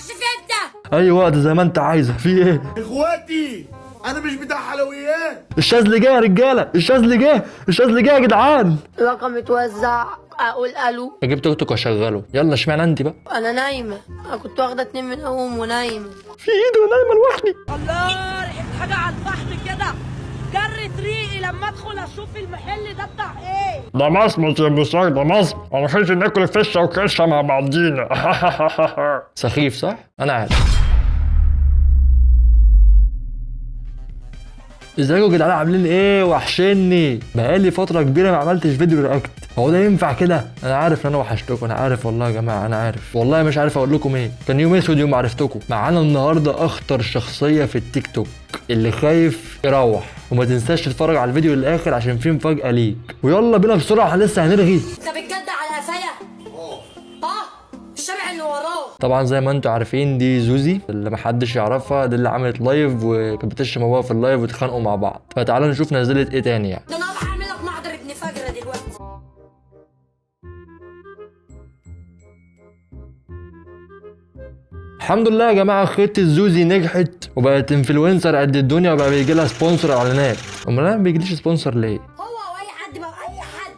اكشف انت. اي وقت زي ما انت عايزه. في ايه؟ اخواتي انا مش بتاع حلويات. الشاذلي جه يا رجاله، الشاذلي جه، الشاذلي جه يا جدعان. رقم اتوزع. اقول الو. جبت اختك واشغله. يلا اشمعنى انت بقى؟ انا نايمه، انا كنت واخده 2 من قوم ونايمه. في ايدي ونايمه لوحدي. الله، ريحة حاجة على الفحم كده، جرت ريقي لما ادخل اشوف المحل ده بتاع ايه. ده مصمت يا مساك، ده مصمت. هنخش ناكل فشه وكشه مع بعضينا. سخيف صح؟ انا عارف. ازيكم يا جدعان، عاملين ايه؟ وحشني، بقالي فتره كبيره ما عملتش فيديو رياكت. هو ده ينفع كده؟ انا عارف ان انا وحشتكم، انا عارف والله يا جماعه، انا عارف والله، مش عارف اقول لكم ايه. كان يوم اسود يوم عرفتكم. معانا النهارده اخطر شخصيه في التيك توك، اللي خايف يروح. وما تنساش تتفرج على الفيديو للاخر عشان فيه مفاجاه ليك. ويلا بينا بسرعه، احنا لسه هنرغي. انت بتجد على قفايا؟ الشبع اللي وراه. طبعا زي ما انتم عارفين دي زوزي اللي محدش يعرفها، دي اللي عملت لايف وكانت بتشتم ابوها في اللايف واتخانقوا مع بعض. فتعالوا نشوف نزلت ايه تاني يعني. ده انا هروح اعمل لك محضر ابن فجره دلوقتي. الحمد لله يا جماعه، خطه زوزي نجحت وبقت انفلونسر قد الدنيا، وبقى بيجي لها سبونسر اعلانات. امال انا ما بيجيليش سبونسر ليه؟ هو او اي حد بقى، اي حد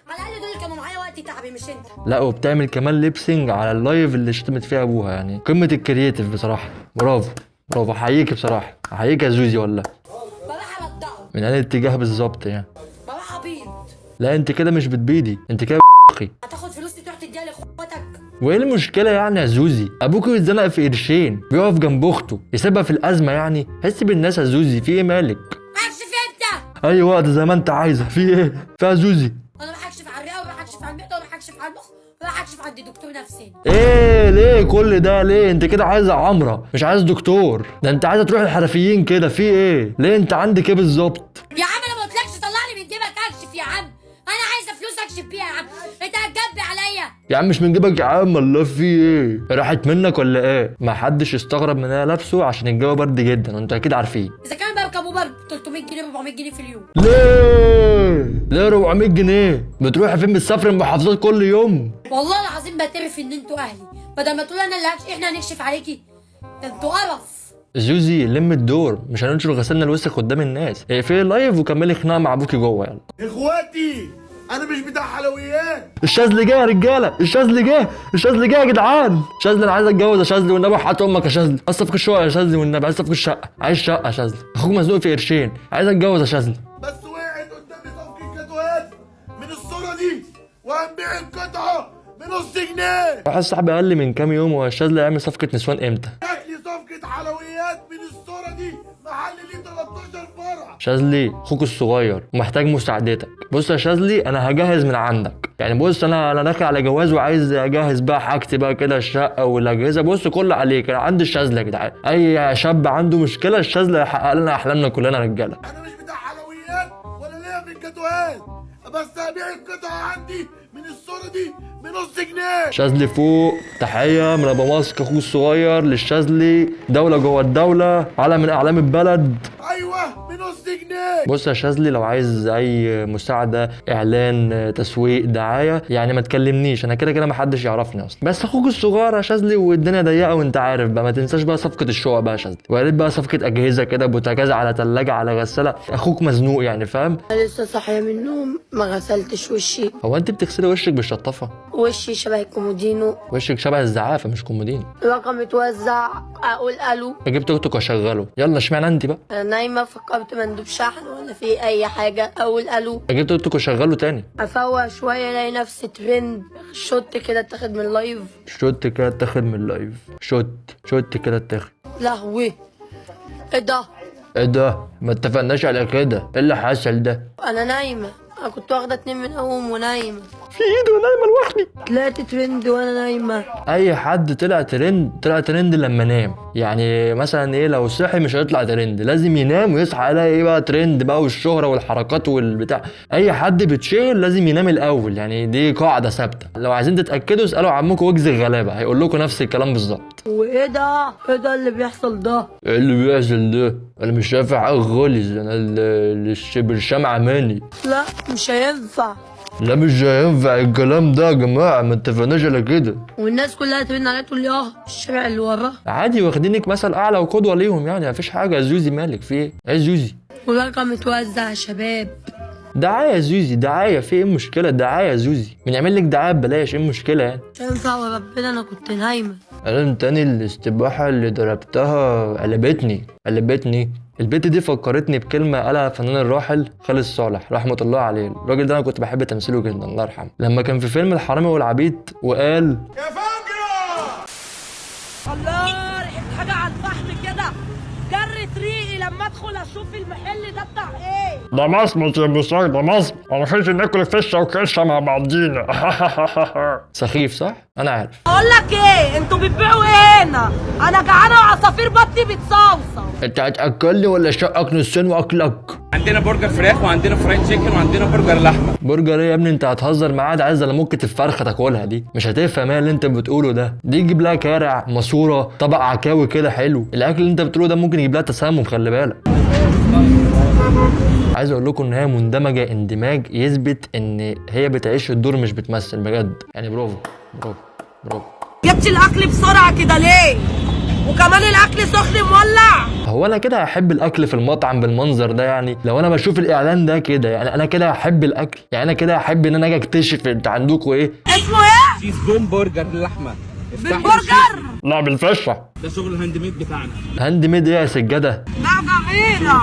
على الاقل دول كانوا معايا وقت تعبي مش انت. لا، وبتعمل كمان ليبسينج على اللايف اللي شتمت فيها ابوها، يعني قمه الكرييتيف بصراحه. برافو برافو، احييك بصراحه، احييك يا زوزي والله. بروح ابدعه. من اي اتجاه بالظبط يعني؟ بروح ابيض. لا انت كده مش بتبيدي، انت كده اخي. هتاخد فلوسي تروح تديها لاخواتك. وايه المشكله يعني يا زوزي؟ ابوك يتزنق في قرشين بيقف جنب اخته يسيبها في الازمه يعني؟ حس بالناس يا زوزي، في ايه مالك؟ اكشف انت. اي وقت زي ما انت عايزه. في ايه؟ فيها زوزي. انا بروح اكشف على الرئه وبروح اكشف على المعده وبروح اكشف على المخ وبروح اكشف عند دكتور نفسي. ايه ليه كل ده ليه؟ انت كده عايزه عمره مش عايز دكتور، ده انت عايزه تروح الحرفيين كده. في ايه؟ ليه انت عندك ايه بالظبط؟ يا عم انا ما قلتلكش طلعني من جيبك اكشف يا عم، انا عايزه فلوس اكشف بيها يا عم، انت هتجبي عليا. يا عم مش من جيبك يا عم، الله في ايه؟ راحت منك ولا ايه؟ ما حدش يستغرب من اللي انا لابسه عشان الجو برد جدا وانتوا اكيد عارفين. اذا كان بركب اوبر 300 جنيه 400 جنيه في اليوم. ليه 400 جنيه؟ بتروحي فين؟ بتسافري المحافظات كل يوم؟ والله العظيم بعترف ان انتوا اهلي، بدل ما تقول انا اللي احنا هنكشف عليكي، ده انتوا قرف. زوزي لم الدور، مش هننشر غسلنا الوسخ قدام الناس. اقفلي اللايف وكملي خناقه مع ابوكي جوه. يلا اخواتي انا مش بتاع حلويات. الشاذلي جه يا رجاله، الشاذلي جه، الشاذلي جه يا جدعان. شاذلي انا عايز اتجوز يا شاذلي والنبي، حط امك يا شاذلي. عايز صفقه الشقه يا شاذلي والنبي، عايز صفقه الشقه، عايز شقه يا شاذلي، اخوك مزنوق في قرشين، عايز اتجوز يا شاذلي. بس وقعت قدامي صفقة جاتوهات من الصورة دي وهنبيع القطعة بنص جنيه. واحد صاحبي قال لي من كام يوم هو الشاذلي هيعمل صفقه نسوان امتى؟ جات لي صفقة حلويات من الصورة دي، محل ليه 13 فرع. شاذلي اخوك الصغير ومحتاج مساعدتك. بص يا شاذلي انا هجهز من عندك، يعني بص انا داخل على جواز وعايز اجهز بقى حاجتي بقى كده، الشقه والاجهزه، بص كله عليك. انا عندي الشاذلي يا جدعان، اي شاب عنده مشكله الشاذلي هيحقق لنا احلامنا كلنا رجاله. انا مش بتاع حلويات ولا ليا في الجاتوهات، بس هبيع القطعة عندي من الصورة دي بنص جنيه. شاذلي فوق، تحيه من ابو ماسك اخوه الصغير للشاذلي، دوله جوه الدوله، علم من اعلام البلد. ايوه بنص جنيه. بص يا شاذلي لو عايز اي مساعده، اعلان، تسويق، دعايه، يعني ما تكلمنيش، انا كده كده ما حدش يعرفني اصلا. بس اخوك الصغير يا شاذلي والدنيا ضيقه وانت عارف بقى، ما تنساش بقى صفقه الشقق بقى يا شاذلي، ويا ريت بقى صفقه اجهزه كده، بوتاجاز على ثلاجه على غساله، اخوك مزنوق يعني فاهم. انا لسه صاحيه من النوم ما غسلتش وشي. هو انت بتغسلي وشك بالشطافه؟ وشي شبه الكومودينو. وشك شبه الزعافه مش كومودين. رقم اتوزع. اقول الو. جبت اختك واشغله. يلا اشمعنى انت بقى؟ انا نايمه فكرت مندوب شحن ولا في اي حاجه. اقول الو. جبت اختك واشغله تاني. افوق شويه الاقي نفسي ترند، شوت كده اتاخد من اللايف. شوت كده اتاخد من اللايف. شوت كده اتاخد. لهوي ايه ده؟ ايه ده؟ ما اتفقناش على كده، ايه اللي حصل ده؟ انا نايمه، انا كنت واخده 2 من قوم ونايمه. في ايدي ونايمه لوحدي. طلعت ترند وانا نايمه. اي حد طلع ترند لما نام، يعني مثلا ايه لو صحي مش هيطلع ترند، لازم ينام ويصحى يلاقي ايه بقى ترند بقى، والشهره والحركات والبتاع. اي حد بيتشهر لازم ينام الاول، يعني دي قاعده ثابته. لو عايزين تتاكدوا اسالوا عمكم وجز الغلابه هيقول لكم نفس الكلام بالظبط. وايه ده؟ ايه ده اللي بيحصل ده؟ ايه اللي بيحصل ده؟ انا مش شايف حاجه خالص، انا الشمع ماني. لا مش هينفع، لا مش هينفع الكلام ده يا جماعه، ما اتفقناش على كده. والناس كلها ترن عليها تقول لي الشارع اللي وراه. عادي واخدينك مثل اعلى وقدوه ليهم يعني، مفيش حاجه يا زوزي، مالك في ايه؟ ايه زوزي؟ والرقم متوزع يا شباب. دعايه يا زوزي، دعايه، في ايه المشكله؟ دعايه يا زوزي، بنعمل لك دعايه ببلاش، ايه المشكله يعني؟ مش هينفع وربنا انا كنت نايمه. انا تاني الاستباحه اللي ضربتها قلبتني. البت دي فكرتني بكلمه قالها الفنان الراحل خالد صالح رحمه الله عليه. الراجل ده انا كنت بحب تمثيله جدا الله يرحمه، لما كان في فيلم الحرامي والعبيد وقال الله ريحة حاجة على الفحم كده، جرت ريقي لما ادخل اشوف المحل ده بتاع ايه. ده مصمت يا مصاي، ده مصمت، هنخش ناكل فشه وكرشه مع بعضينا. سخيف صح؟ انا عارف. اقول لك ايه، انتوا بتبيعوا ايه هنا؟ انا جعانه وعصافير بطني بتصوصو. انت هتاكلني ولا شقك نصين واكلك؟ عندنا برجر فراخ وعندنا فرايد تشيكن وعندنا برجر لحمه. برجر ايه يا ابني؟ انت هتهزر معايا؟ ده عايز ممكن الفرخه تاكلها دي، مش هتفهم ايه اللي انت بتقوله ده. دي يجيب لها كارع، ماسوره، طبق عكاوي كده حلو. الاكل اللي انت بتقوله ده ممكن يجيب لها تسمم، خلي بالك. عايز اقول لكم ان هي مندمجه اندماج يثبت ان هي بتعيش الدور مش بتمثل بجد يعني. برافو برافو برافو. جبت الاكل بسرعه كده ليه؟ وكمان الاكل سخن مولع. هو انا كده هحب الاكل في المطعم بالمنظر ده يعني؟ لو انا بشوف الاعلان ده كده يعني انا كده هحب الاكل يعني؟ انا كده هحب ان انا اجي اكتشف انت عندكم ايه؟ اسمه ايه؟ تشيز بوم برجر لحمه. بالبرجر؟ لا بالفشه. ده شغل الهاند ميد بتاعنا. هاند ميد ايه يا سجاده؟ لا جميله.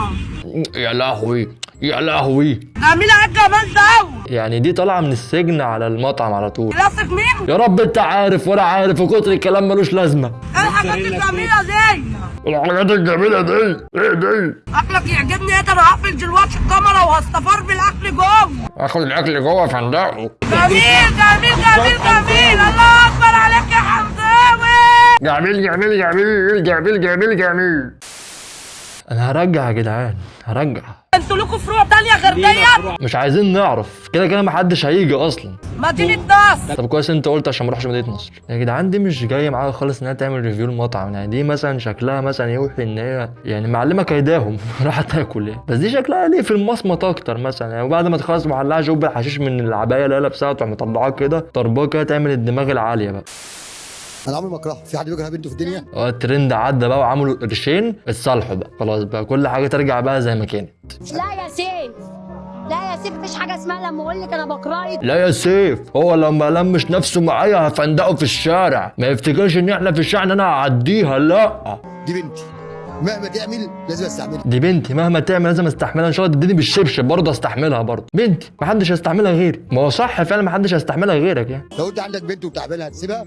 يا لهوي يا لهوي. جميله ايه الجمال ده؟ يعني دي طالعه من السجن على المطعم على طول. كلاسيك مين؟ يا رب انت عارف وانا عارف، وكتر الكلام ملوش لازمه. ايه الحاجات الجميله دي؟ الحاجات الجميله دي ايه دي؟ اكلك يعجبني ايه؟ ده انا هقفل دلوقتي الكاميرا وهستفار بالاكل جوه. اخد الاكل جوه فندقه. جميل جميل جميل جميل، الله اكبر عليك يا حمزاوي. جميل جميل جميل جميل جميل جميل. انا هرجع يا جدعان، هرجع. انتوا لكم فروع تانية غير ديت؟ مش عايزين نعرف، كده كده محدش هيجي اصلا. مدينة نصر. طب كويس انت قلت عشان ما اروحش مدينه نصر. يا جدعان دي مش جايه معاها خالص انها تعمل ريفيو المطعم يعني. دي مثلا شكلها مثلا يوحي ان هي يعني معلمه كيداهم راح تاكل يعني. بس دي شكلها ليه في المصمت اكتر مثلا يعني. وبعد ما تخلص محلها جوب الحشيش من العبايه اللي هي لابساها تروح مطلعاه كده طرباه كده، تعمل الدماغ العاليه بقى. انا عمري ما اكرهه، في حد بيكره بنته في الدنيا؟ الترند عدى بقى وعملوا قرشين اتصالحوا بقى خلاص بقى، كل حاجه ترجع بقى زي ما كانت. لا يا سيف، لا يا سيف، مفيش حاجه اسمها لما اقول لك انا بكرهك. لا يا سيف، هو لما لمش نفسه معايا هفندقه في الشارع، ما يفتكرش ان احنا في الشارع ان انا هعديها. لا دي بنتي مهما تعمل لازم استعملها. دي بنتي مهما تعمل لازم استحملها، ان شاء الله تديني بالشبشب برضه استحملها برضه. بنتي محدش هيستحملها غيري. ما هو صح فعلا محدش هيستحملها غيرك يعني. لو انت عندك بنت وبتعملها هتسيبها؟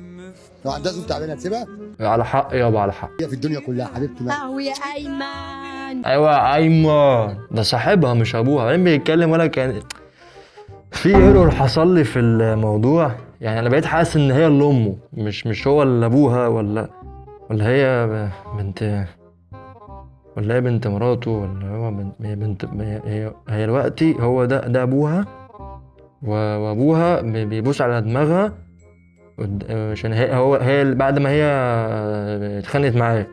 لو عندها زوج بتعملها هتسيبها؟ على حق يابا على حق. هي في الدنيا كلها حبيبتي. اهو يا ايمن. ايوه يا ايمن، ده صاحبها مش ابوها. بعدين بيتكلم ولا كان في ايرور حصل لي في الموضوع يعني. انا بقيت حاسس ان هي اللي امه مش هو اللي ابوها، ولا هي بنت، ولا هي بنت مراته، ولا هو بنت هي دلوقتي هو ده ابوها، وابوها بيبوس على دماغها عشان هي بعد ما هي اتخانقت معاه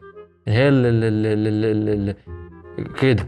هي اللي كده.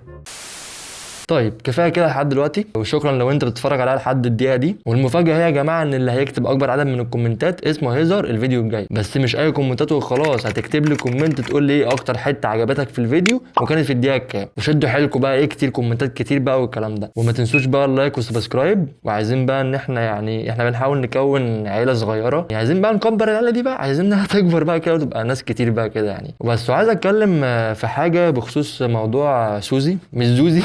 طيب كفايه كده لحد دلوقتي، وشكرا لو انت بتتفرج عليها لحد الدقيقه دي. والمفاجاه هي يا جماعه ان اللي هيكتب اكبر عدد من الكومنتات اسمه هيظهر الفيديو الجاي. بس مش اي كومنتات وخلاص، هتكتب لي كومنت تقول لي ايه اكتر حته عجبتك في الفيديو وكانت في الدقيقه كام، وشدوا حيلكم بقى ايه كتير كومنتات كتير بقى والكلام ده. وما تنسوش بقى اللايك والسبسكرايب. وعايزين بقى ان احنا بنحاول نكون عيله صغيره يعني، عايزين بقى نكبر العيله دي بقى، عايزين انها تكبر بقى كده وتبقى ناس كتير بقى كده يعني. وبس وعايز اتكلم في حاجه بخصوص موضوع سوزي، مش زوزي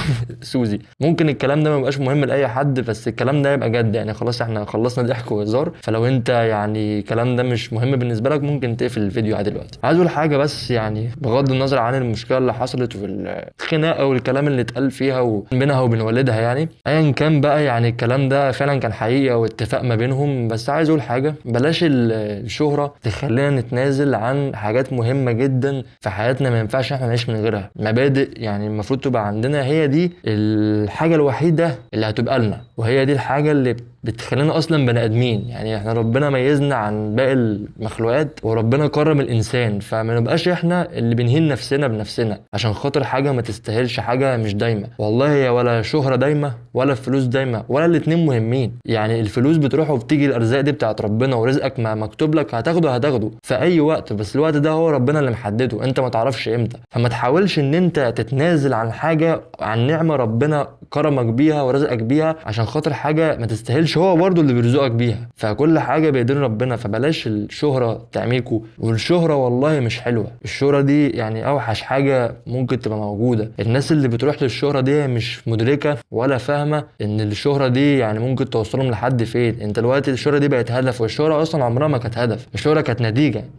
سوزي. ممكن الكلام ده ما يبقاش مهم لاي حد، بس الكلام ده يبقى جد يعني. خلاص احنا خلصنا ضحك وهزار، فلو انت يعني الكلام ده مش مهم بالنسبه لك ممكن تقفل الفيديو عادي دلوقتي. عايز اقول حاجه بس يعني، بغض النظر عن المشكله اللي حصلت والخناقه والكلام اللي اتقال فيها وبينها وبين والدها يعني، ايا كان بقى يعني الكلام ده فعلا كان حقيقه واتفاق ما بينهم. بس عايز اقول حاجه، بلاش الشهره تخلينا نتنازل عن حاجات مهمه جدا في حياتنا ما ينفعش احنا نعيش من غيرها. مبادئ يعني المفروض تبقى عندنا، هي دي الحاجه الوحيده اللي هتبقى لنا، وهي دي الحاجه اللي بتخلينا اصلا بني ادمين. يعني احنا ربنا ميزنا عن باقي المخلوقات، وربنا كرم الانسان، فما نبقاش احنا اللي بنهين نفسنا بنفسنا عشان خاطر حاجه ما تستاهلش، حاجه مش دايمه. والله هي ولا شهره دايمه ولا فلوس دايمه، ولا الاتنين مهمين. يعني الفلوس بتروح وبتيجي، الارزاق دي بتاعت ربنا، ورزقك ما مكتوب لك هتاخده في اي وقت، بس الوقت ده هو ربنا اللي محدده، انت ما تعرفش امتى. فما تحاولش ان انت تتنازل عن حاجه، عن نعمه ربنا كرمك بيها ورزقك بيها عشان خاطر حاجه ما تستاهلش، هو برضه اللي بيرزقك بيها. فكل حاجه بايدين ربنا، فبلاش الشهره تعميكوا. والشهره والله مش حلوه، الشهره دي يعني اوحش حاجه ممكن تبقى موجوده. الناس اللي بتروح للشهره دي مش مدركه ولا فاهمه ان الشهره دي يعني ممكن توصلهم لحد فين. انت دلوقتي الشهره دي بقت هدف، والشهره اصلا عمرها ما كانت هدف. الشهره كانت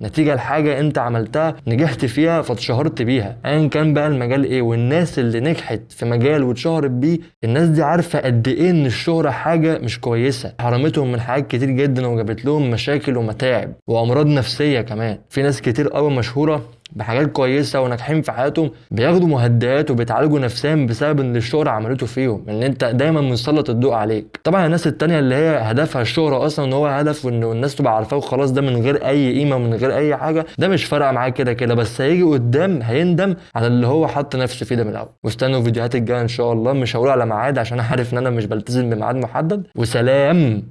نتيجه لحاجه انت عملتها نجحت فيها فاتشهرت بيها، ايا كان بقى المجال ايه. والناس اللي نجحت في مجال واتشهرت بيه، الناس دي عارفه قد ايه ان الشهره حاجه مش كويسه، حرمتهم من حاجات كتير جدا وجابت لهم مشاكل ومتاعب وامراض نفسيه كمان. في ناس كتير قوي مشهوره بحاجات كويسه وناجحين في حياتهم بياخدوا مهدئات وبيتعالجوا نفسيا بسبب ان الشهره عملته فيهم، ان انت دايما مسلط الضوء عليك. طبعا الناس التانية اللي هي هدفها الشهره اصلا، ان هو هدف وان الناس تبقى عارفاه وخلاص، ده من غير اي قيمه ومن غير اي حاجه، ده مش فارقه معاه كده بس هيجي قدام هيندم على اللي هو حط نفسه فيه ده من الاول. واستنوا الفيديوهات الجايه ان شاء الله، مش هقول على ميعاد عشان عارف ان انا مش بلتزم بميعاد محدد. وسلام.